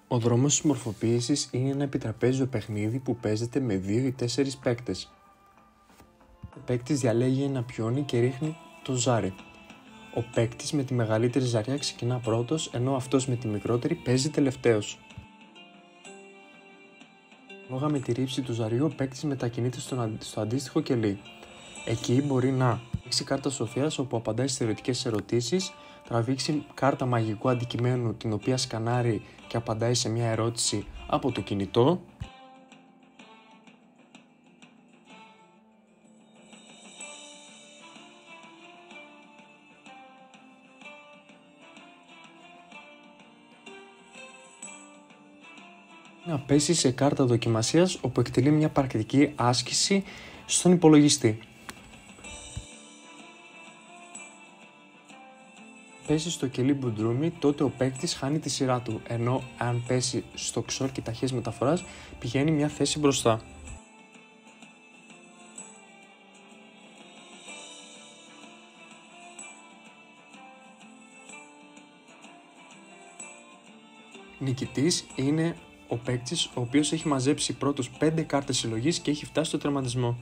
Ο δρόμος της μορφοποίησης είναι ένα επιτραπέζιο παιχνίδι που παίζεται με 2 ή 4 παίκτες. Ο παίκτης διαλέγει ένα πιόνι και ρίχνει το ζάρι. Ο παίκτης με τη μεγαλύτερη ζαριά ξεκινά πρώτος, ενώ αυτός με τη μικρότερη παίζει τελευταίος. Ανάλογα με τη ρήψη του ζαριού, ο παίκτης μετακινείται στο αντίστοιχο κελί. Εκεί μπορεί να τραβήξει κάρτα σοφίας, όπου απαντάει στις θεωρητικές ερωτήσεις, τραβήξει κάρτα μαγικού αντικειμένου, την οποία σκανάρει και απαντάει σε μια ερώτηση από το κινητό, να πέσει σε κάρτα δοκιμασίας, όπου εκτελεί μια πρακτική άσκηση στον υπολογιστή. Πέσει στο κελί μπουντρούμι, τότε ο παίκτης χάνει τη σειρά του, ενώ αν πέσει στο ξόρκι ταχείας μεταφοράς, πηγαίνει μια θέση μπροστά. Νικητής είναι ο παίκτης ο οποίος έχει μαζέψει πρώτος 5 κάρτες συλλογής και έχει φτάσει στο τερματισμό.